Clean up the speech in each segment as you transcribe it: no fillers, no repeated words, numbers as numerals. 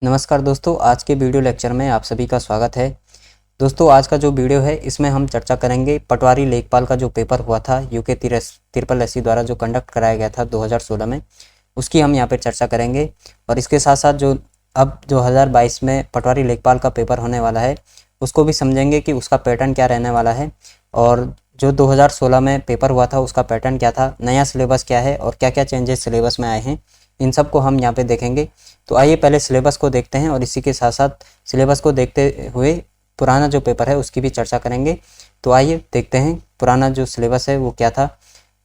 नमस्कार दोस्तों, आज के वीडियो लेक्चर में आप सभी का स्वागत है। दोस्तों, आज का जो वीडियो है इसमें हम चर्चा करेंगे पटवारी लेखपाल का जो पेपर हुआ था यूके ट्रिपल एससी द्वारा जो कंडक्ट कराया गया था 2016 में, उसकी हम यहाँ पे चर्चा करेंगे। और इसके साथ साथ जो अब 2022 में पटवारी लेखपाल का पेपर होने वाला है उसको भी समझेंगे कि उसका पैटर्न क्या रहने वाला है, और जो 2016 में पेपर हुआ था उसका पैटर्न क्या था, नया सिलेबस क्या है और क्या क्या चेंजेस सिलेबस में आए हैं, इन सब को हम यहाँ पे देखेंगे। तो आइए पहले सिलेबस को देखते हैं और इसी के साथ साथ सिलेबस को देखते हुए पुराना जो पेपर है उसकी भी चर्चा करेंगे। तो आइए देखते हैं पुराना जो सिलेबस है वो क्या था।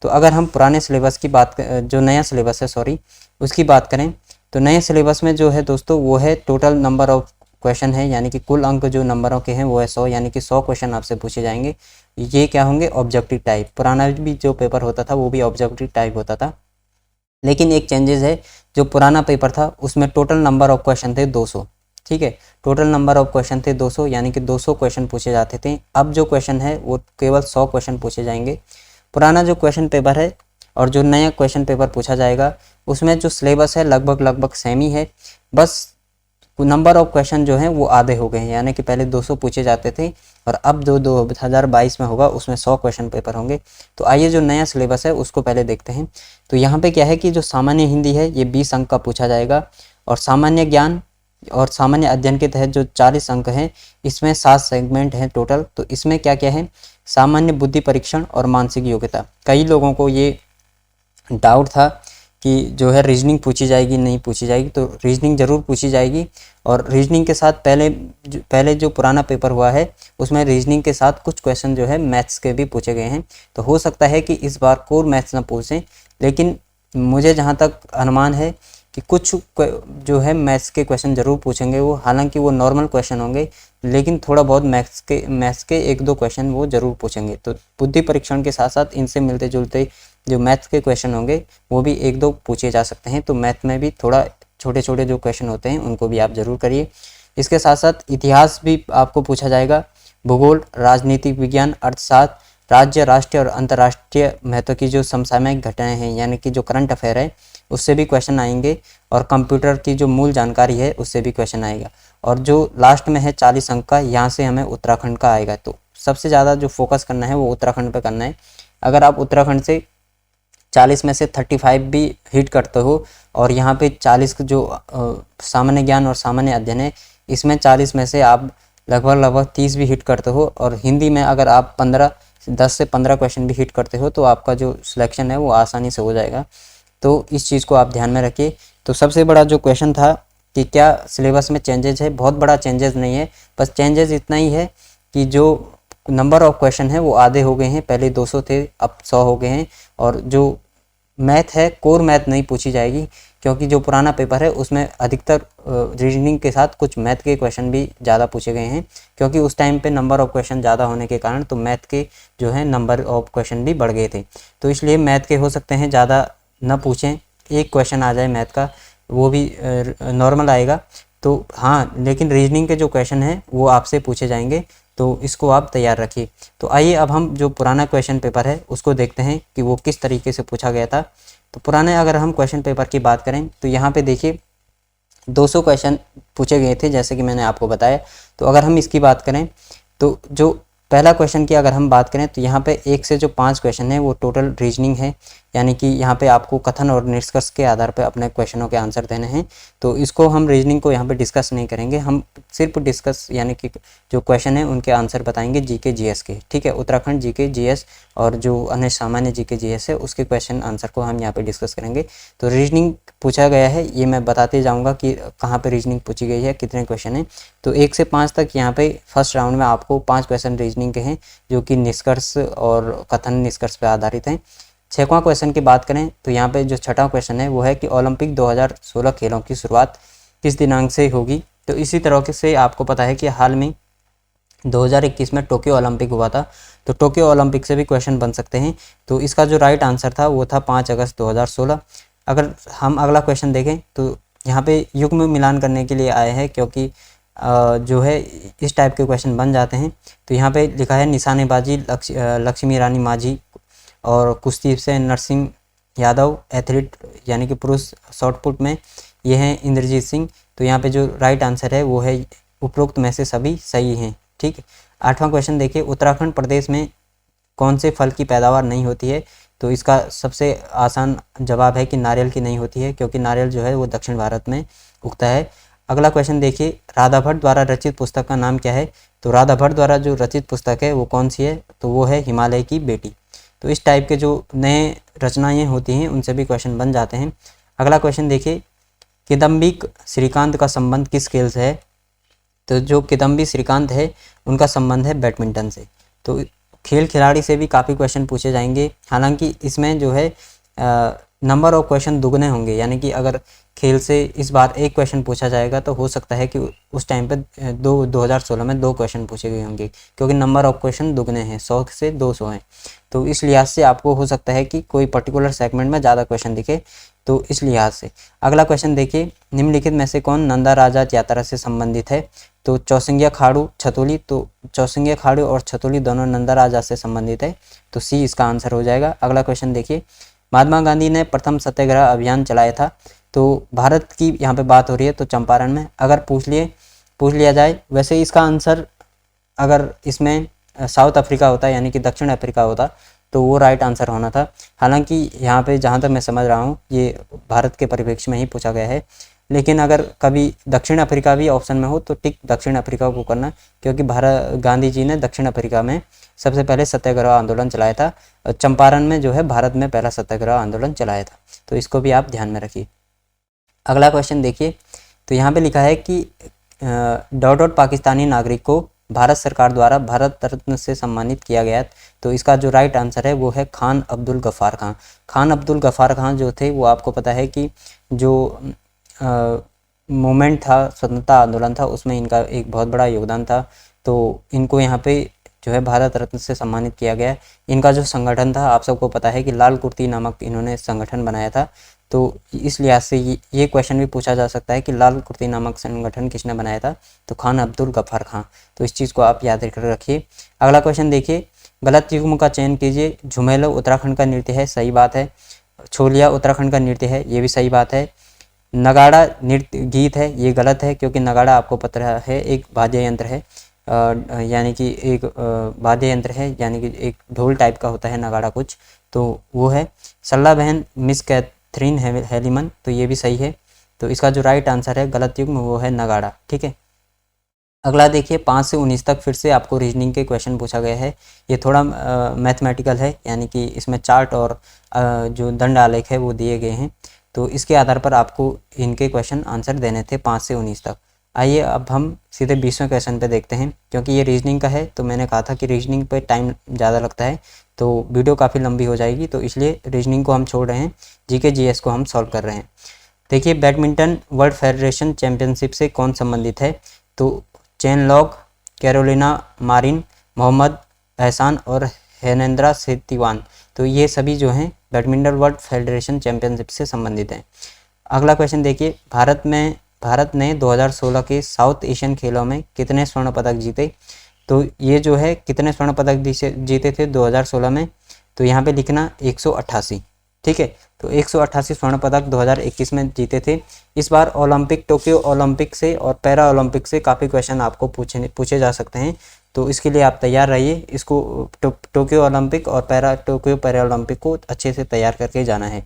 तो अगर हम पुराने सिलेबस की बात जो नया सिलेबस है उसकी बात करें तो नए सिलेबस में जो है दोस्तों वो है टोटल नंबर ऑफ क्वेश्चन है, यानी कि कुल अंक जो नंबरों के हैं वो है 100, यानी कि 100 क्वेश्चन आपसे पूछे जाएंगे। ये क्या होंगे? Objective type. पुराना भी जो पेपर होता था वो भी ऑब्जेक्टिव टाइप होता था, लेकिन एक चेंजेस है, जो पुराना पेपर था उसमें टोटल नंबर ऑफ क्वेश्चन थे 200। ठीक है, टोटल नंबर ऑफ क्वेश्चन थे 200, यानी कि 200 क्वेश्चन पूछे जाते थे। अब जो क्वेश्चन है वो केवल 100 क्वेश्चन पूछे जाएंगे। पुराना जो क्वेश्चन पेपर है और जो नया क्वेश्चन पेपर पूछा जाएगा उसमें जो सिलेबस है लगभग सेम ही है, बस नंबर ऑफ क्वेश्चन जो हैं वो आधे हो गए हैं, यानी कि पहले 200 पूछे जाते थे और अब जो 2022 में होगा उसमें 100 क्वेश्चन पेपर होंगे। तो आइए जो नया सिलेबस है उसको पहले देखते हैं। तो यहाँ पे क्या है कि जो सामान्य हिंदी है ये 20 अंक का पूछा जाएगा, और सामान्य ज्ञान और सामान्य अध्ययन के तहत जो 40 अंक हैं इसमें 7 सेगमेंट हैं टोटल। तो इसमें क्या क्या है? सामान्य बुद्धि परीक्षण और मानसिक योग्यता। कई लोगों को ये डाउट था कि जो है रीजनिंग पूछी जाएगी नहीं पूछी जाएगी, तो रीजनिंग ज़रूर पूछी जाएगी। और रीजनिंग के साथ पहले जो पुराना पेपर हुआ है उसमें रीजनिंग के साथ कुछ क्वेश्चन जो है मैथ्स के भी पूछे गए हैं। तो हो सकता है कि इस बार कोर मैथ्स ना पूछें, लेकिन मुझे जहाँ तक अनुमान है कि कुछ जो है मैथ्स के क्वेश्चन ज़रूर पूछेंगे वो, हालांकि वो नॉर्मल क्वेश्चन होंगे, लेकिन थोड़ा बहुत मैथ्स के 1-2 क्वेश्चन वो ज़रूर पूछेंगे। तो बुद्धि परीक्षण के साथ साथ इनसे मिलते जुलते जो मैथ्स के क्वेश्चन होंगे वो भी 1-2 पूछे जा सकते हैं। तो मैथ में भी थोड़ा छोटे छोटे जो क्वेश्चन होते हैं उनको भी आप ज़रूर करिए। इसके साथ साथ इतिहास भी आपको पूछा जाएगा, भूगोल, राजनीतिक विज्ञान, अर्थशास्त्र, राज्य, राष्ट्रीय और अंतर्राष्ट्रीय महत्व की जो समसामयिक घटनाएं हैं, यानी कि जो करंट अफेयर है उससे भी क्वेश्चन आएंगे, और कंप्यूटर की जो मूल जानकारी है उससे भी क्वेश्चन आएगा। और जो लास्ट में है 40 अंक का, यहाँ से हमें उत्तराखंड का आएगा। तो सबसे ज़्यादा जो फोकस करना है वो उत्तराखंड पर करना है। अगर आप उत्तराखंड से 40 में से 35 भी हिट करते हो, और यहाँ पे 40 जो सामान्य ज्ञान और सामान्य अध्ययन है इसमें 40 में से आप लगभग 30 भी हिट करते हो, और हिंदी में अगर आप 10 से 15 क्वेश्चन भी हिट करते हो तो आपका जो सिलेक्शन है वो आसानी से हो जाएगा। तो इस चीज़ को आप ध्यान में रखिए। तो सबसे बड़ा जो क्वेश्चन था कि क्या सिलेबस में चेंजेस है, बहुत बड़ा चेंजेस नहीं है, बस चेंजेस इतना ही है कि जो नंबर ऑफ क्वेश्चन है वो आधे हो गए हैं, पहले 200 थे अब 100 हो गए हैं। और जो मैथ है कोर मैथ नहीं पूछी जाएगी, क्योंकि जो पुराना पेपर है उसमें अधिकतर रीजनिंग के साथ कुछ मैथ के क्वेश्चन भी ज़्यादा पूछे गए हैं, क्योंकि उस टाइम पे नंबर ऑफ क्वेश्चन ज़्यादा होने के कारण तो मैथ के जो है नंबर ऑफ क्वेश्चन भी बढ़ गए थे। तो इसलिए मैथ के हो सकते हैं ज़्यादा ना पूछें, एक क्वेश्चन आ जाए मैथ का वो भी नॉर्मल आएगा। तो हाँ, लेकिन रीजनिंग के जो क्वेश्चन हैं वो आपसे पूछे जाएंगे, तो इसको आप तैयार रखिए। तो आइए अब हम जो पुराना क्वेश्चन पेपर है उसको देखते हैं कि वो किस तरीके से पूछा गया था। तो पुराने अगर हम क्वेश्चन पेपर की बात करें तो यहाँ पे देखिए 200 क्वेश्चन पूछे गए थे, जैसे कि मैंने आपको बताया। तो अगर हम इसकी बात करें तो जो पहला क्वेश्चन की अगर हम बात करें तो यहाँ पे 1 से जो 5 क्वेश्चन है वो टोटल रीजनिंग है, यानी कि यहाँ पे आपको कथन और निष्कर्ष के आधार पे अपने क्वेश्चनों के आंसर देने हैं। तो इसको हम रीजनिंग को यहाँ पे डिस्कस नहीं करेंगे, हम सिर्फ डिस्कस यानी कि जो क्वेश्चन है उनके आंसर बताएंगे जीके जीएस के। ठीक है, उत्तराखंड जीके जीएस और जो अन्य सामान्य जीके जीएस है उसके क्वेश्चन आंसर को हम यहाँ पे डिस्कस करेंगे। तो रीजनिंग पूछा गया है, ये मैं बताते जाऊँगा कि कहाँ पर रीजनिंग पूछी गई है, कितने क्वेश्चन हैं। तो 1 से 5 तक यहाँ पे फर्स्ट राउंड में आपको 5 क्वेश्चन रीजनिंग के हैं जो कि निष्कर्ष और कथन निष्कर्ष पर आधारित हैं। 6वां क्वेश्चन की बात करें तो यहाँ पे जो 6वां क्वेश्चन है वो है कि ओलंपिक 2016 खेलों की शुरुआत किस दिनांक से होगी। तो इसी तरह से आपको पता है कि हाल में 2021 में टोक्यो ओलंपिक हुआ था, तो टोक्यो ओलंपिक से भी क्वेश्चन बन सकते हैं। तो इसका जो राइट आंसर था वो था 5 अगस्त 2016। अगर हम अगला क्वेश्चन देखें तो यहाँ पे युग्म मिलान करने के लिए आए हैं, क्योंकि जो है इस टाइप के क्वेश्चन बन जाते हैं। तो यहाँ पे लिखा है निशानेबाजी लक्ष्मी रानी माझी, और कुश्ती से नरसिंह यादव, एथलीट यानी कि पुरुष शॉटपुट में ये हैं इंद्रजीत सिंह, तो यहाँ पे जो राइट आंसर है वो है उपरोक्त में से सभी सही हैं। ठीक। 8वां क्वेश्चन देखिए, उत्तराखंड प्रदेश में कौन से फल की पैदावार नहीं होती है? तो इसका सबसे आसान जवाब है कि नारियल की नहीं होती है, क्योंकि नारियल जो है वो दक्षिण भारत में उगता है। अगला क्वेश्चन देखिए, राधा भट्ट द्वारा रचित पुस्तक का नाम क्या है? तो राधा भट्ट द्वारा जो रचित पुस्तक है वो कौन सी है? तो वो है हिमालय की बेटी। तो इस टाइप के जो नए रचनाएँ होती हैं उनसे भी क्वेश्चन बन जाते हैं। अगला क्वेश्चन देखिए, किदम्बी श्रीकांत का संबंध किस खेल से है? तो जो किदम्बी श्रीकांत है उनका संबंध है बैडमिंटन से। तो खेल खिलाड़ी से भी काफ़ी क्वेश्चन पूछे जाएंगे, हालांकि इसमें जो है नंबर ऑफ क्वेश्चन दुगने होंगे, यानी कि अगर खेल से इस बार एक क्वेश्चन पूछा जाएगा तो हो सकता है कि उस टाइम पे 2016 में 2 क्वेश्चन पूछे गए होंगे, क्योंकि नंबर ऑफ क्वेश्चन दुगने हैं, 100 से 200 हैं। तो इस लिहाज से आपको हो सकता है कि कोई पर्टिकुलर सेगमेंट में ज़्यादा क्वेश्चन दिखे, तो इस लिहाज से। अगला क्वेश्चन देखिए, निम्नलिखित में से कौन नंदा राजा यात्रा से संबंधित है? तो चौसिंगिया खाड़ू, छतौली। तो चौसिंगिया खाड़ू और छतौली दोनों नंदा राजा से संबंधित है, तो सी इसका आंसर हो जाएगा। अगला क्वेश्चन देखिए, महात्मा गांधी ने प्रथम सत्याग्रह अभियान चलाया था? तो भारत की यहाँ पे बात हो रही है, तो चंपारण में। अगर पूछ लिया जाए, वैसे इसका आंसर अगर इसमें साउथ अफ्रीका होता, यानी कि दक्षिण अफ्रीका होता, तो वो राइट आंसर होना था। हालांकि यहाँ पे जहाँ तक मैं समझ रहा हूँ ये भारत के परिप्रेक्ष्य में ही पूछा गया है, लेकिन अगर कभी दक्षिण अफ्रीका भी ऑप्शन में हो तो टिक दक्षिण अफ्रीका को करना, क्योंकि गांधी जी ने दक्षिण अफ्रीका में सबसे पहले सत्याग्रह आंदोलन चलाया था। चंपारण में जो है भारत में पहला सत्याग्रह आंदोलन चलाया था, तो इसको भी आप ध्यान में रखिए। अगला क्वेश्चन देखिए, तो यहाँ पे लिखा है कि डॉट पाकिस्तानी नागरिक को भारत सरकार द्वारा भारत रत्न से सम्मानित किया गया। तो इसका जो राइट आंसर है वो है खान अब्दुल गफ़ार खान। खान अब्दुल गफ़ार खान जो थे वो आपको पता है कि जो मूवमेंट था, स्वतंत्रता आंदोलन था, उसमें इनका एक बहुत बड़ा योगदान था। तो इनको यहाँ पे जो है भारत रत्न से सम्मानित किया गया। इनका जो संगठन था आप सबको पता है कि लाल कुर्ती नामक इन्होंने संगठन बनाया था। तो इस लिहाज से ये क्वेश्चन भी पूछा जा सकता है कि लाल कुर्ती नामक संगठन किसने बनाया था? तो खान अब्दुल गफ़ार खान। तो इस चीज़ को आप याद कर रखिए। अगला क्वेश्चन देखिए, गलत युग्म का चयन कीजिए। झुमेलो उत्तराखंड का नृत्य है, सही बात है। छोलिया उत्तराखंड का नृत्य है, ये भी सही बात है। नगाड़ा नृत्य गीत है, ये गलत है, क्योंकि नगाड़ा आपको पता है एक वाद्य यंत्र है, यानी कि एक वाद्य यंत्र है, यानी कि एक ढोल टाइप का होता है नगाड़ा कुछ, तो वो है। सल्ला बहन मिस कैथरीन हेलीमन, तो ये भी सही है। तो इसका जो राइट आंसर है गलत युग्म वो है नगाड़ा। ठीक है। अगला देखिए, 5 से 19 तक फिर से आपको रीजनिंग के क्वेश्चन पूछा गया है। ये थोड़ा मैथमेटिकल है, यानी कि इसमें चार्ट और जो दंड आलेख है वो दिए गए हैं, तो इसके आधार पर आपको इनके क्वेश्चन आंसर देने थे 5 से 19 तक। आइए अब हम सीधे 20वें क्वेश्चन पे देखते हैं। क्योंकि ये रीजनिंग का है तो मैंने कहा था कि रीजनिंग पे टाइम ज़्यादा लगता है, तो वीडियो काफ़ी लंबी हो जाएगी, तो इसलिए रीजनिंग को हम छोड़ रहे हैं, जीके जीएस को हम सॉल्व कर रहे हैं। देखिए, बैडमिंटन वर्ल्ड फेडरेशन चैंपियनशिप से कौन संबंधित है? तो Chen Long, Carolina Marin, Mohammad Ahsan और हेनेंद्रा सेतिवान, तो ये सभी जो हैं बैडमिंटन वर्ल्ड फेडरेशन चैंपियनशिप से संबंधित हैं। अगला क्वेश्चन देखिए, भारत ने 2016 के साउथ एशियन खेलों में कितने स्वर्ण पदक जीते? तो ये जो है कितने स्वर्ण पदक जीते थे 2016 में? तो यहाँ पे लिखना 188। ठीक है, तो 188 स्वर्ण पदक 2021 में जीते थे। इस बार टोक्यो ओलंपिक से और पैरा ओलंपिक से काफ़ी क्वेश्चन आपको पूछे जा सकते हैं, तो इसके लिए आप तैयार रहिए। इसको टोक्यो ओलंपिक और टोक्यो पैरा ओलंपिक को अच्छे से तैयार करके जाना है।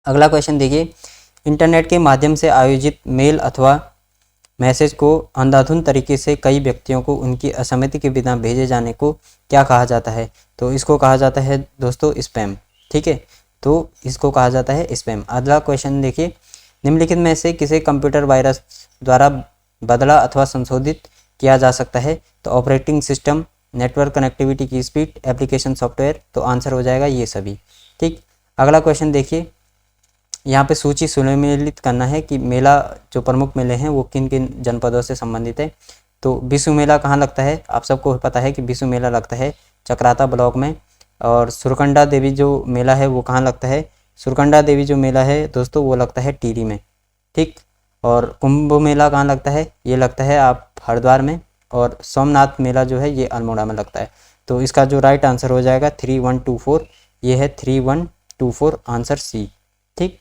अगला क्वेश्चन देखिए, इंटरनेट के माध्यम से आयोजित मेल अथवा मैसेज को अंधाधुंध तरीके से कई व्यक्तियों को उनकी असहमति के बिना भेजे जाने को क्या कहा जाता है? तो इसको कहा जाता है दोस्तों स्पैम। ठीक है, तो इसको कहा जाता है स्पैम। अगला क्वेश्चन देखिए, निम्नलिखित में से किसे कंप्यूटर वायरस द्वारा बदला अथवा संशोधित किया जा सकता है? तो ऑपरेटिंग सिस्टम, नेटवर्क कनेक्टिविटी की स्पीड, एप्लीकेशन सॉफ्टवेयर, तो आंसर हो जाएगा ये सभी। ठीक। अगला क्वेश्चन देखिए, यहाँ पे सूची सुमेलित करना है कि मेला जो प्रमुख मेले हैं वो किन किन जनपदों से संबंधित है। तो बिशु मेला कहाँ लगता है? आप सबको पता है कि बिशु मेला लगता है चक्राता ब्लॉक में। और सुरकंडा देवी जो मेला है वो कहाँ लगता है? सुरकंडा देवी जो मेला है दोस्तों वो लगता है टिहरी में। ठीक। और कुंभ मेला कहाँ लगता है? ये लगता है आप हरिद्वार में। और सोमनाथ मेला जो है ये अल्मोड़ा में लगता है। तो इसका जो राइट आंसर हो जाएगा 3124, ये है 3124 आंसर सी। ठीक।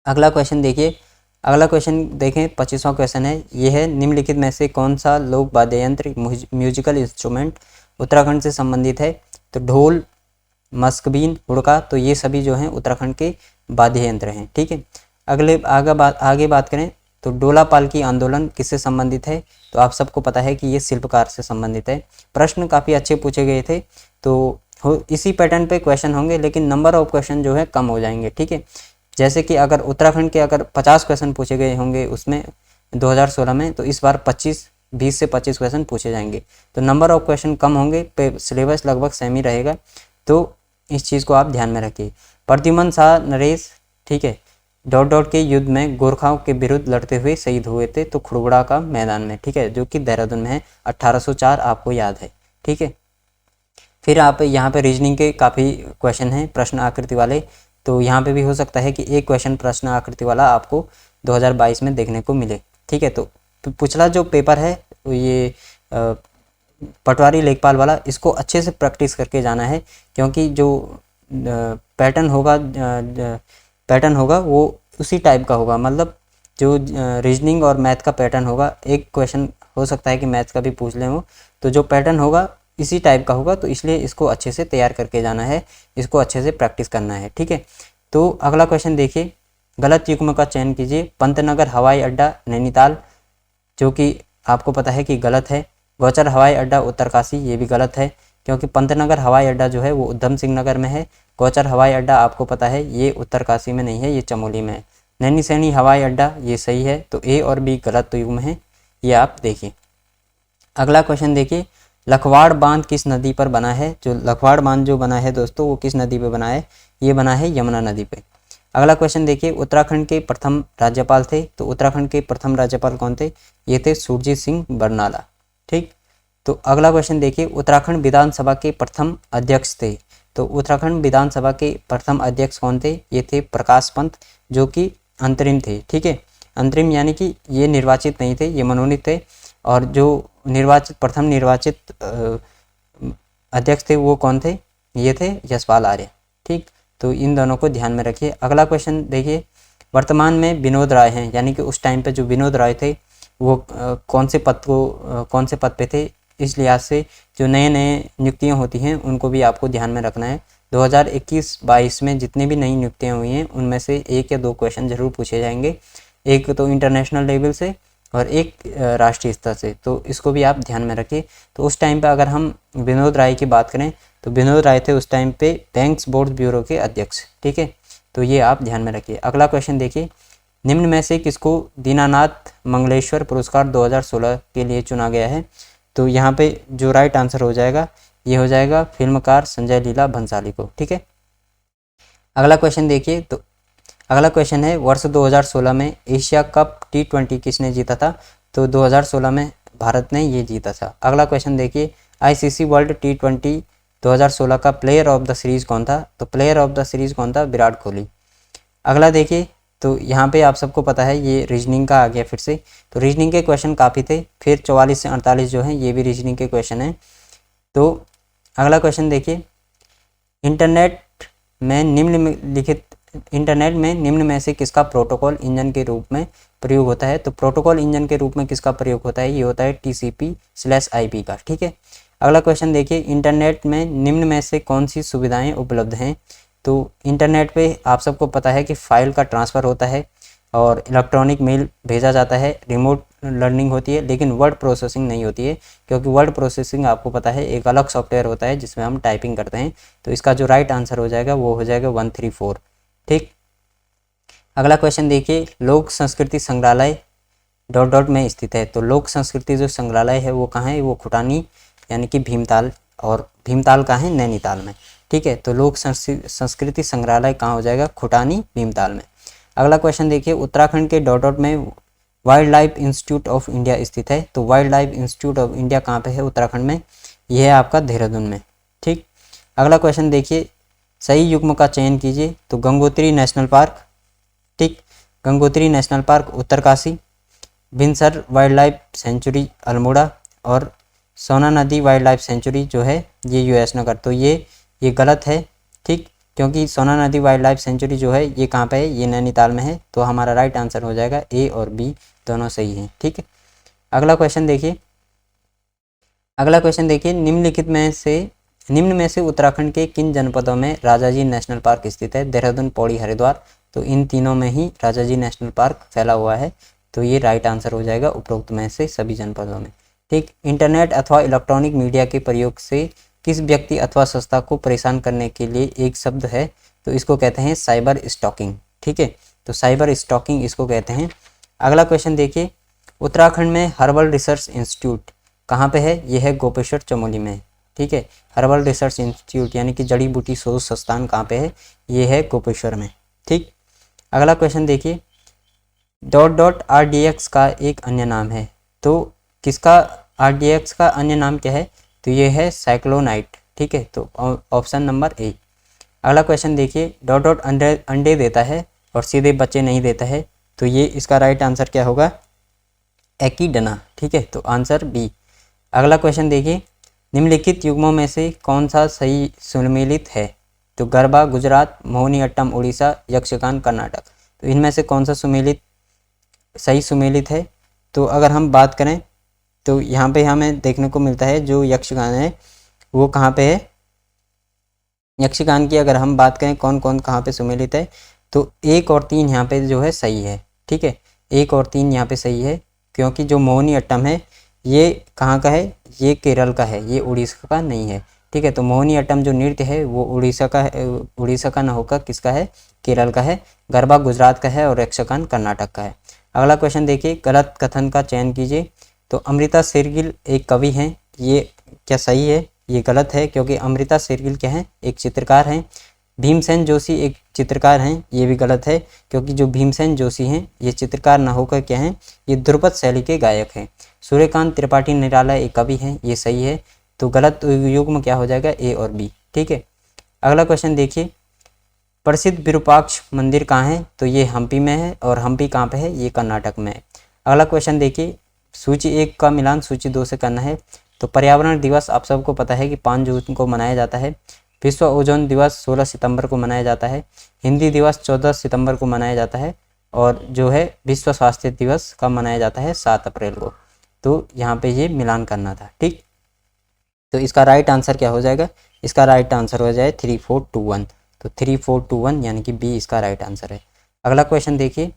अगला क्वेश्चन देखिए, अगला क्वेश्चन देखें, 25वां क्वेश्चन है, ये है निम्नलिखित में से कौन सा लोक वाद्य यंत्र म्यूजिकल इंस्ट्रूमेंट उत्तराखंड से संबंधित है? तो ढोल, मस्कबीन, हुड़का, तो ये सभी जो हैं उत्तराखंड के वाद्य यंत्र हैं। ठीक है, आगे बात करें तो डोला पालकी आंदोलन किससे संबंधित है? तो आप सबको पता है कि ये शिल्पकार से संबंधित है। प्रश्न काफ़ी अच्छे पूछे गए थे, तो इसी पैटर्न पे क्वेश्चन होंगे, लेकिन नंबर ऑफ क्वेश्चन जो है कम हो जाएंगे। ठीक है, जैसे कि अगर उत्तराखंड के अगर 50 क्वेश्चन पूछे गए होंगे उसमें 2016 में, तो इस बार 20 से 25 क्वेश्चन पूछे जाएंगे, तो नंबर ऑफ क्वेश्चन कम होंगे, सिलेबस लगभग सेम ही रहेगा। तो इस चीज़ को आप ध्यान में रखिए। प्रद्युमन शाह नरेश, ठीक है, डॉट के युद्ध में गोरखाओं के विरुद्ध लड़ते हुए शहीद हुए थे, तो खुड़बुड़ा का मैदान में, ठीक है, जो कि देहरादून में है, 1804 आपको याद है। ठीक है, फिर आप यहाँ पे रीजनिंग के काफ़ी क्वेश्चन हैं प्रश्न आकृति वाले, तो यहाँ पे भी हो सकता है कि एक क्वेश्चन प्रश्न आकृति वाला आपको 2022 में देखने को मिले। ठीक है, तो पिछला जो पेपर है ये पटवारी लेखपाल वाला, इसको अच्छे से प्रैक्टिस करके जाना है, क्योंकि जो पैटर्न होगा वो उसी टाइप का होगा, मतलब जो रीजनिंग और मैथ का पैटर्न होगा, एक क्वेश्चन हो सकता है कि मैथ का भी पूछ लें वो, तो जो पैटर्न होगा इसी टाइप का होगा, तो इसलिए इसको अच्छे से तैयार करके जाना है, इसको अच्छे से प्रैक्टिस करना है। ठीक है, तो अगला क्वेश्चन देखिए, गलत युग्म का चयन कीजिए। पंतनगर हवाई अड्डा नैनीताल, जो कि आपको पता है कि गलत है। गौचर हवाई अड्डा उत्तरकाशी, ये भी गलत है, क्योंकि पंतनगर हवाई अड्डा जो है वो उधम सिंह नगर में है। गौचर हवाई अड्डा आपको पता है ये उत्तरकाशी में नहीं है, ये चमोली में है। नैनीसैनी हवाई अड्डा ये सही है, तो ए और बी गलत युग्म है, ये आप देखिए। अगला क्वेश्चन देखिए, लखवाड़ बांध किस नदी पर बना है? जो लखवाड़ बांध जो बना है दोस्तों, वो किस नदी पे बना है? ये बना है यमुना नदी पे। अगला क्वेश्चन देखिए, उत्तराखंड के प्रथम राज्यपाल थे, तो उत्तराखंड के प्रथम राज्यपाल कौन थे? ये थे सुरजीत सिंह बरनाला। ठीक, तो अगला क्वेश्चन देखिए, उत्तराखंड विधानसभा के प्रथम अध्यक्ष थे, तो उत्तराखंड विधानसभा के प्रथम अध्यक्ष कौन थे? ये थे प्रकाश पंत, जो कि अंतरिम थे। ठीक है, अंतरिम यानी कि ये निर्वाचित नहीं थे, ये मनोनीत थे, और जो प्रथम निर्वाचित अध्यक्ष थे वो कौन थे? ये थे यशपाल आर्य। ठीक, तो इन दोनों को ध्यान में रखिए। अगला क्वेश्चन देखिए, वर्तमान में विनोद राय हैं, यानी कि उस टाइम पे जो विनोद राय थे वो कौन से पद पे थे? इस लिहाज से जो नए नियुक्तियां होती हैं उनको भी आपको ध्यान में रखना है। 2021-22 में जितनी भी नई नियुक्तियां हुई हैं उनमें से एक या दो क्वेश्चन जरूर पूछे जाएंगे, एक तो इंटरनेशनल लेवल से और एक राष्ट्रीय स्तर से, तो इसको भी आप ध्यान में रखिए। तो उस टाइम पे अगर हम विनोद राय की बात करें तो विनोद राय थे उस टाइम पे बैंक्स बोर्ड ब्यूरो के अध्यक्ष। ठीक है, तो ये आप ध्यान में रखिए। अगला क्वेश्चन देखिए, निम्न में से किसको दीनानाथ मंगलेश्वर पुरस्कार 2016 के लिए चुना गया है? तो यहाँ पे जो राइट आंसर हो जाएगा ये हो जाएगा फिल्मकार संजय लीला भंसाली को। ठीक है, अगला क्वेश्चन देखिए, तो अगला क्वेश्चन है, वर्ष 2016 में एशिया कप T20 किसने जीता था? तो 2016 में भारत ने ये जीता था। अगला क्वेश्चन देखिए, ICC वर्ल्ड T20 2016 का प्लेयर ऑफ द सीरीज़ कौन था? तो प्लेयर ऑफ द सीरीज़ कौन था? विराट कोहली। अगला देखिए, तो यहाँ पे आप सबको पता है ये रीजनिंग का आ गया फिर से, तो रीजनिंग के क्वेश्चन काफ़ी थे, फिर 44 से 48 जो हैं ये भी रीजनिंग के क्वेश्चन हैं। तो अगला क्वेश्चन देखिए, इंटरनेट में निम्न में से किसका प्रोटोकॉल इंजन के रूप में प्रयोग होता है? तो प्रोटोकॉल इंजन के रूप में किसका प्रयोग होता है? ये होता है TCP/IP का। ठीक है, अगला क्वेश्चन देखिए, इंटरनेट में निम्न में से कौन सी सुविधाएं उपलब्ध हैं? तो इंटरनेट पे आप सबको पता है कि फाइल का ट्रांसफ़र होता है और इलेक्ट्रॉनिक मेल भेजा जाता है, रिमोट लर्निंग होती है, लेकिन वर्ड प्रोसेसिंग नहीं होती है, क्योंकि वर्ड प्रोसेसिंग आपको पता है एक अलग सॉफ्टवेयर होता है जिसमें हम टाइपिंग करते हैं। तो इसका जो राइट आंसर हो जाएगा वो हो जाएगा 134। ठीक, अगला क्वेश्चन देखिए, लोक संस्कृति संग्रहालय ... में स्थित है, तो लोक संस्कृति जो संग्रहालय है वो कहाँ है? वो खुटानी यानी कि भीमताल, और भीमताल कहाँ है? नैनीताल में। ठीक है, तो लोक संस्कृति संग्रहालय कहाँ हो जाएगा? खुटानी, भीमताल में। अगला क्वेश्चन देखिए, उत्तराखंड के डॉट में wild life institute of India स्थित है, तो wild life institute of India कहाँ पे है? उत्तराखंड में, यह है आपका देहरादून में। ठीक, अगला क्वेश्चन देखिए, सही युग्म का चयन कीजिए, तो गंगोत्री नेशनल पार्क। ठीक, गंगोत्री नेशनल पार्क उत्तरकाशी, बिनसर वाइल्ड लाइफ सेंचुरी अल्मोड़ा, और सोना नदी वाइल्ड लाइफ सेंचुरी जो है ये US नगर, तो ये गलत है। ठीक, क्योंकि सोना नदी वाइल्ड लाइफ सेंचुरी जो है ये कहाँ पे है, ये नैनीताल में है। तो हमारा राइट आंसर हो जाएगा ए और बी दोनों सही हैं। ठीक है, अगला क्वेश्चन देखिए। अगला क्वेश्चन देखिए, निम्न में से उत्तराखंड के किन जनपदों में राजाजी नेशनल पार्क स्थित है? देहरादून, पौड़ी, हरिद्वार। तो इन तीनों में ही राजाजी नेशनल पार्क फैला हुआ है। तो ये राइट आंसर हो जाएगा उपरोक्त में से सभी जनपदों में। ठीक, इंटरनेट अथवा इलेक्ट्रॉनिक मीडिया के प्रयोग से किस व्यक्ति अथवा संस्था को परेशान करने के लिए एक शब्द है? तो इसको कहते हैं साइबर स्टॉकिंग। ठीक है, तो साइबर स्टॉकिंग इसको कहते हैं। अगला क्वेश्चन देखिए, उत्तराखंड में हर्बल रिसर्च इंस्टीट्यूट कहाँ पे है? यह है गोपेश्वर चमोली में। ठीक है, हर्बल रिसर्च इंस्टीट्यूट यानी कि जड़ी बूटी शोध संस्थान कहाँ पे है? ये है गोपेश्वर में। ठीक, अगला क्वेश्चन देखिए, .RDX का एक अन्य नाम है। तो किसका RDX का अन्य नाम क्या है? तो ये है साइक्लोनाइट। ठीक है, तो ऑप्शन नंबर ए। अगला क्वेश्चन देखिए, डॉट अंडे देता है और सीधे बच्चे नहीं देता है। तो ये इसका राइट आंसर क्या होगा? एकीडना। ठीक है, तो आंसर बी। अगला क्वेश्चन देखिए, निम्नलिखित युग्मों में से कौन सा सही सुमेलित है? तो गरबा गुजरात, मोहिनीअट्टम उड़ीसा, यक्षगान कर्नाटक। तो इनमें से कौन सा सही सुमेलित है? तो अगर हम बात करें तो यहाँ पे हमें देखने को मिलता है जो यक्षगान है वो कहाँ पे है। यक्षगान की अगर हम बात करें कौन कौन कहाँ पे सुमेलित है, तो 1 और 3 यहाँ पे जो है सही है। ठीक है, 1 और 3 यहाँ पे सही है, क्योंकि जो मोहिनीअट्टम है ये कहाँ का है? ये केरल का है, ये उड़ीसा का नहीं है। ठीक है, तो मोहिनीअट्टम जो नृत्य है वो उड़ीसा का है, उड़ीसा का ना होकर किसका है? केरल का है। गरबा गुजरात का है और यक्षगान कर्नाटक का है। अगला क्वेश्चन देखिए, गलत कथन का चयन कीजिए। तो अमृता शेरगिल एक कवि हैं, ये क्या सही है? ये गलत है, क्योंकि अमृता शेरगिल क्या है? एक चित्रकार हैं। भीमसेन जोशी एक चित्रकार हैं, ये भी गलत है, क्योंकि जो भीमसेन जोशी हैं ये चित्रकार ना होकर क्या हैं? ये ध्रुपद शैली के गायक हैं। सूर्यकांत त्रिपाठी निराला एक कवि हैं, ये सही है। तो गलत युग्म क्या हो जाएगा? ए और बी। ठीक है, अगला क्वेश्चन देखिए, प्रसिद्ध विरूपाक्ष मंदिर कहाँ है? तो ये हम्पी में है, और हम्पी कहाँ पे है? ये कर्नाटक में है। अगला क्वेश्चन देखिए, सूची 1 का मिलान सूची 2 से करना है। तो पर्यावरण दिवस आप सबको पता है कि 5 जून को मनाया जाता है। विश्व ओजोन दिवस 16 सितंबर को मनाया जाता है। हिंदी दिवस 14 सितंबर को मनाया जाता है, और जो है विश्व स्वास्थ्य दिवस कब मनाया जाता है? 7 अप्रैल को। तो यहाँ पे ये मिलान करना था। ठीक, तो इसका राइट आंसर क्या हो जाएगा? इसका राइट आंसर हो जाए 3421। तो 3421 यानी कि बी इसका राइट आंसर है। अगला क्वेश्चन देखिए,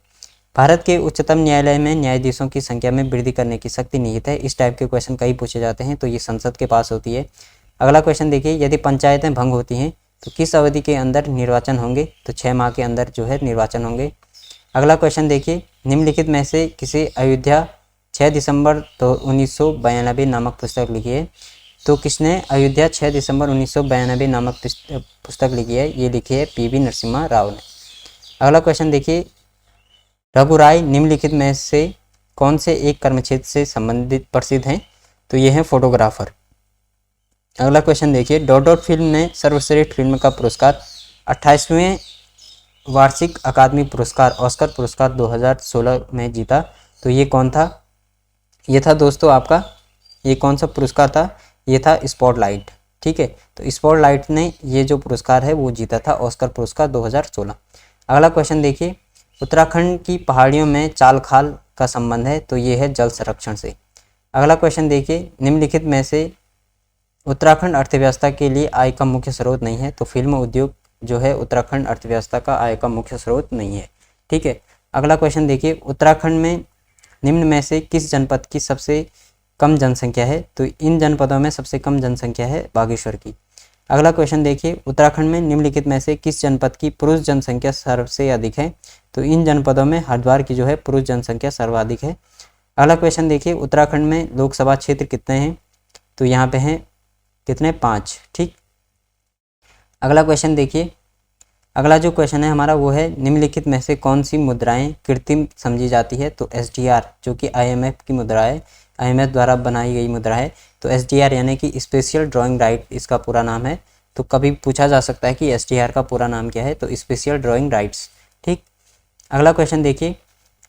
भारत के उच्चतम न्यायालय में न्यायाधीशों की संख्या में वृद्धि करने की शक्ति निहित है। इस टाइप के क्वेश्चन कई पूछे जाते हैं, तो ये संसद के पास होती है। अगला क्वेश्चन देखिए, यदि पंचायतें भंग होती हैं तो किस अवधि के अंदर निर्वाचन होंगे? तो 6 माह के अंदर जो है निर्वाचन होंगे। अगला क्वेश्चन देखिए, निम्नलिखित में से किसे अयोध्या 6 दिसंबर 1992 नामक पुस्तक लिखी है? तो किसने अयोध्या 6 दिसंबर 1992 नामक पुस्तक लिखी है? ये लिखी है PV नरसिम्हा राव ने। अगला क्वेश्चन देखिए, रघु राय निम्नलिखित में से कौन से एक कर्मक्षेत्र से संबंधित प्रसिद्ध हैं? तो ये हैं फोटोग्राफर। अगला क्वेश्चन देखिए, डॉट फिल्म ने सर्वश्रेष्ठ फिल्म का पुरस्कार 28वें वार्षिक अकादमी पुरस्कार ऑस्कर पुरस्कार 2016 में जीता। तो ये कौन था? ये था दोस्तों आपका, ये कौन सा पुरस्कार था? ये था स्पॉटलाइट। ठीक है, तो स्पॉटलाइट ने ये जो पुरस्कार है वो जीता था, ऑस्कर पुरस्कार 2016। अगला क्वेश्चन देखिए, उत्तराखंड की पहाड़ियों में चाल खाल का संबंध है? तो ये है जल संरक्षण से। अगला क्वेश्चन देखिए, निम्नलिखित में से उत्तराखंड अर्थव्यवस्था के लिए आय का मुख्य स्रोत नहीं है? तो फिल्म उद्योग जो है उत्तराखंड अर्थव्यवस्था का आय का मुख्य स्रोत नहीं है। ठीक है, अगला क्वेश्चन देखिए, उत्तराखंड में निम्न में से किस जनपद की सबसे कम जनसंख्या है? तो इन जनपदों में सबसे कम जनसंख्या है बागेश्वर की। अगला क्वेश्चन देखिए, उत्तराखंड में निम्नलिखित में से किस जनपद की पुरुष जनसंख्या सबसे अधिक है? तो इन जनपदों में हरिद्वार की जो है पुरुष जनसंख्या सर्वाधिक है। अगला क्वेश्चन देखिए, उत्तराखंड में लोकसभा क्षेत्र कितने हैं? तो यहाँ पे हैं कितने? 5। ठीक, अगला क्वेश्चन देखिए, अगला जो क्वेश्चन है हमारा वो है, निम्नलिखित में से कौन सी मुद्राएं कृत्रिम समझी जाती है? तो SDR जो कि IMF की मुद्रा है, IMF द्वारा बनाई गई मुद्रा है। तो SDR यानी कि स्पेशल ड्राइंग राइट इसका पूरा नाम है। तो कभी पूछा जा सकता है कि SDR का पूरा नाम क्या है? तो स्पेशल ड्राइंग राइट्स। ठीक, अगला क्वेश्चन देखिए,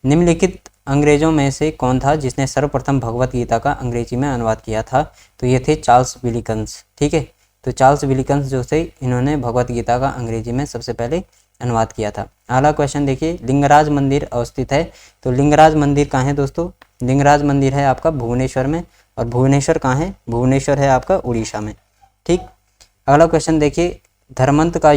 निम्नलिखित अंग्रेजों में से कौन था जिसने सर्वप्रथम भगवत गीता का अंग्रेजी में अनुवाद किया था? तो ये थे चार्ल्स विलिकन्स। ठीक है, तो चार्ल्स विलिकन्स जो थे इन्होंने भगवत गीता का अंग्रेजी में सबसे पहले अनुवाद किया था। अगला क्वेश्चन देखिए, लिंगराज मंदिर अवस्थित है, तो लिंगराज मंदिर कहाँ है दोस्तों? लिंगराज मंदिर है आपका भुवनेश्वर में, और भुवनेश्वर कहाँ है? भुवनेश्वर है आपका उड़ीसा में। ठीक। अगला क्वेश्चन देखिए, धर्मंत का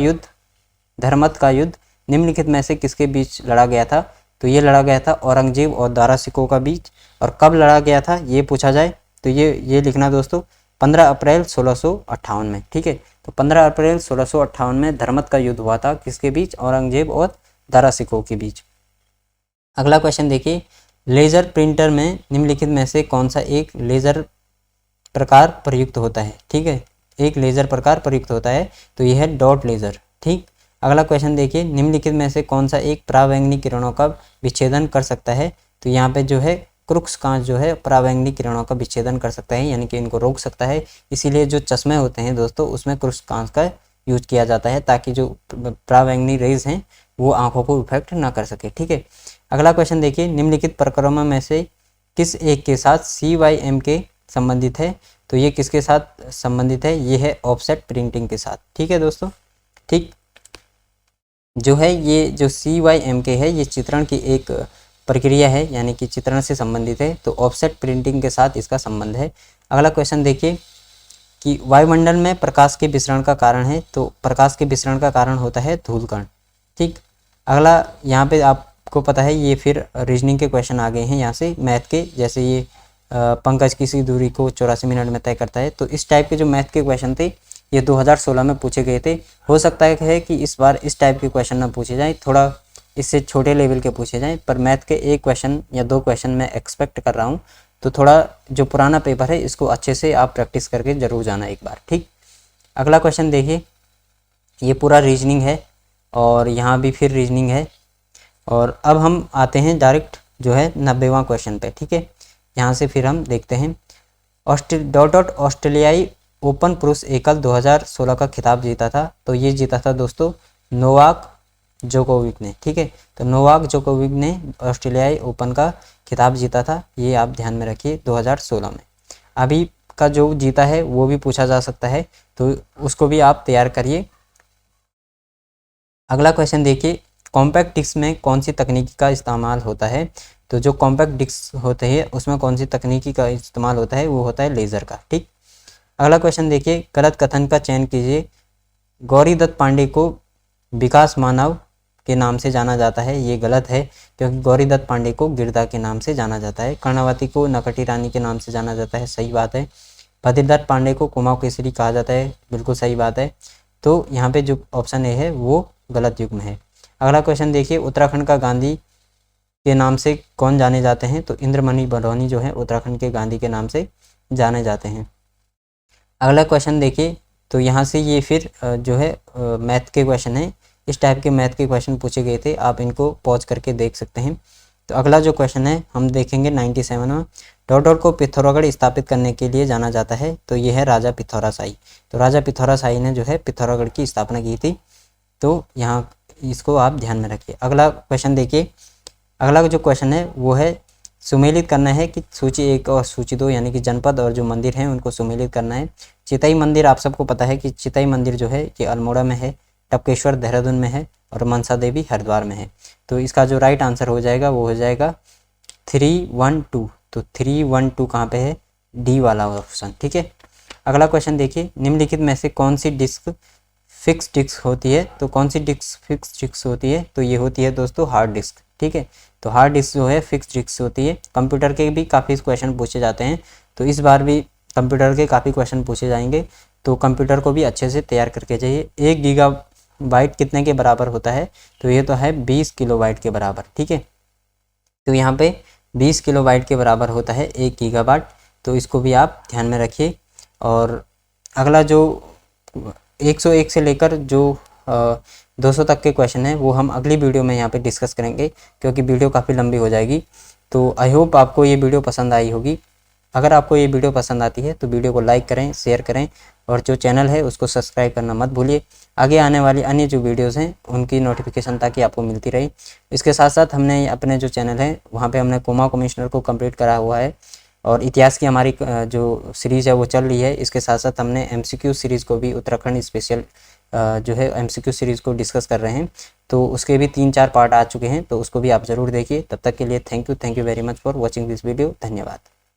युद्ध निम्नलिखित में से किसके बीच लड़ा गया था? तो ये लड़ा गया था औरंगजेब और दारा सिकों का बीच। और कब लड़ा गया था ये पूछा जाए तो ये लिखना दोस्तों 15 अप्रैल 1658 में। ठीक है, तो 15 अप्रैल 1658 में धर्मत का युद्ध हुआ था, किसके बीच? औरंगजेब और दारा सिकों के बीच। अगला क्वेश्चन देखिए, लेजर प्रिंटर में निम्नलिखित में से कौन सा एक लेजर प्रकार प्रयुक्त होता है? ठीक है, एक लेजर प्रकार प्रयुक्त होता है, तो यह है डॉट लेजर। ठीक। अगला क्वेश्चन देखिए, निम्नलिखित में से कौन सा एक परावैंगनी किरणों का विच्छेदन कर सकता है? तो यहाँ पे जो है क्रुक्स कांच जो है परावैंगनी किरणों का विच्छेदन कर सकता है, यानी कि इनको रोक सकता है। इसीलिए जो चश्मे होते हैं दोस्तों उसमें क्रुक्स कांच का यूज किया जाता है, ताकि जो परावैंगनी रेज हैं वो आंखों को इफेक्ट ना कर सके। ठीक है। अगला क्वेश्चन देखिए, निम्नलिखित प्रक्रमों में से किस एक के साथ CYMK संबंधित है? तो ये किसके साथ संबंधित है? ये है ऑफसेट प्रिंटिंग के साथ। ठीक है दोस्तों। ठीक। जो है ये जो CYMK है ये चित्रण की एक प्रक्रिया है, यानी कि चित्रण से संबंधित है, तो ऑफसेट प्रिंटिंग के साथ इसका संबंध है। अगला क्वेश्चन देखिए कि वायुमंडल में प्रकाश के विसरण का कारण है, तो प्रकाश के विसरण का कारण होता है धूलकण। ठीक। अगला यहाँ पे आपको पता है ये फिर रीजनिंग के क्वेश्चन आ गए हैं यहाँ से मैथ के, जैसे ये पंकज की दूरी को 84 मिनट में तय करता है। तो इस टाइप के जो मैथ के क्वेश्चन थे ये 2016 में पूछे गए थे। हो सकता है कि इस बार इस टाइप के क्वेश्चन ना पूछे जाएं, थोड़ा इससे छोटे लेवल के पूछे जाएं, पर मैथ के एक क्वेश्चन या दो क्वेश्चन मैं एक्सपेक्ट कर रहा हूं। तो थोड़ा जो पुराना पेपर है इसको अच्छे से आप प्रैक्टिस करके ज़रूर जाना एक बार। ठीक। अगला क्वेश्चन देखिए, ये पूरा रीजनिंग है और यहाँ भी फिर रीजनिंग है। और अब हम आते हैं डायरेक्ट जो है 90वां क्वेश्चन पे। ठीक है, यहाँ से फिर हम देखते हैं ऑस्ट्रेलियाई ओपन पुरुष एकल 2016 का खिताब जीता था, तो ये जीता था दोस्तों नोवाक जोकोविक ने। ठीक है, तो नोवाक जोकोविक ने ऑस्ट्रेलियाई ओपन का खिताब जीता था, ये आप ध्यान में रखिए 2016 में। अभी का जो जीता है वो भी पूछा जा सकता है, तो उसको भी आप तैयार करिए। अगला क्वेश्चन देखिए, कॉम्पैक्ट डिस्क में कौन सी तकनीकी का इस्तेमाल होता है? तो जो कॉम्पैक्ट डिस्क होते हैं उसमें कौन सी तकनीकी का इस्तेमाल होता है? वो होता है लेज़र का। ठीक। अगला क्वेश्चन देखिए, गलत कथन का चयन कीजिए। गौरी दत्त पांडे को विकास मानव के नाम से जाना जाता है, ये गलत है, क्योंकि गौरी दत्त पांडे को गिरदा के नाम से जाना जाता है। कर्णावती को नकटी रानी के नाम से जाना जाता है, सही बात है। भद्रदत्त पांडे को कुमाऊं केसरी कहा जाता है, बिल्कुल सही बात है। तो यहाँ पे जो ऑप्शन ए है वो गलत युग्म है। अगला क्वेश्चन देखिए, उत्तराखंड का गांधी के नाम से कौन जाने जाते हैं? तो इंद्रमणि बडौनी जो है उत्तराखंड के गांधी के नाम से जाने जाते हैं। अगला क्वेश्चन देखिए, तो यहाँ से ये फिर जो है मैथ के क्वेश्चन है, इस टाइप के मैथ के क्वेश्चन पूछे गए थे, आप इनको पॉज करके देख सकते हैं। तो अगला जो क्वेश्चन है हम देखेंगे 97 में, डॉट को पिथौरागढ़ स्थापित करने के लिए जाना जाता है, तो ये है राजा पिथौराशाही। तो राजा पिथौराशाही ने जो है पिथौरागढ़ की स्थापना की थी, तो यहाँ इसको आप ध्यान में रखिए। अगला क्वेश्चन देखिए, अगला जो क्वेश्चन है वो है सुमेलित करना है कि सूची 1 और सूची 2 यानी कि जनपद और जो मंदिर हैं उनको सुमेलित करना है। चितई मंदिर आप सबको पता है कि चितई मंदिर जो है ये अल्मोड़ा में है, टपकेश्वर देहरादून में है और मनसा देवी हरिद्वार में है। तो इसका जो राइट आंसर हो जाएगा वो हो जाएगा 312। तो 312 कहाँ पे है? डी वाला ऑप्शन। ठीक है। अगला क्वेश्चन देखिए, निम्नलिखित में से कौन सी डिस्क फिक्स डिस्क होती है? तो कौन सी डिस्क फिक्स डिस्क होती है? तो ये होती है दोस्तों हार्ड डिस्क। ठीक है, तो हार्ड डिस्क जो है फिक्स डिस्क होती है। कंप्यूटर के भी काफ़ी क्वेश्चन पूछे जाते हैं, तो इस बार भी कंप्यूटर के काफ़ी क्वेश्चन पूछे जाएंगे, तो कंप्यूटर को भी अच्छे से तैयार करके जाइए। 1 गीगाबाइट कितने के बराबर होता है? तो ये तो है 20 किलोबाइट के बराबर। ठीक है, तो यहाँ पे 20 किलोबाइट के बराबर होता है 1 गीगाबाइट, तो इसको भी आप ध्यान में रखिए। और अगला जो 101 से लेकर जो 200 तक के क्वेश्चन है वो हम अगली वीडियो में यहाँ पे डिस्कस करेंगे, क्योंकि वीडियो काफ़ी लंबी हो जाएगी। तो आई होप आपको ये वीडियो पसंद आई होगी। अगर आपको ये वीडियो पसंद आती है तो वीडियो को लाइक करें, शेयर करें और जो चैनल है उसको सब्सक्राइब करना मत भूलिए। आगे आने वाली अन्य जो वीडियोज़ हैं उनकी नोटिफिकेशन ताकि आपको मिलती रहे। इसके साथ साथ हमने अपने जो चैनल है वहाँ पर हमने कुमाऊं कमिश्नर को कम्प्लीट करा हुआ है, और इतिहास की हमारी जो सीरीज़ है वो चल रही है। इसके साथ साथ हमने एमसीक्यू सीरीज़ को भी, उत्तराखंड स्पेशल जो है एमसीक्यू सीरीज़ को डिस्कस कर रहे हैं, तो उसके भी 3-4 पार्ट आ चुके हैं, तो उसको भी आप ज़रूर देखिए। तब तक के लिए thank you very much for watching this video. धन्यवाद।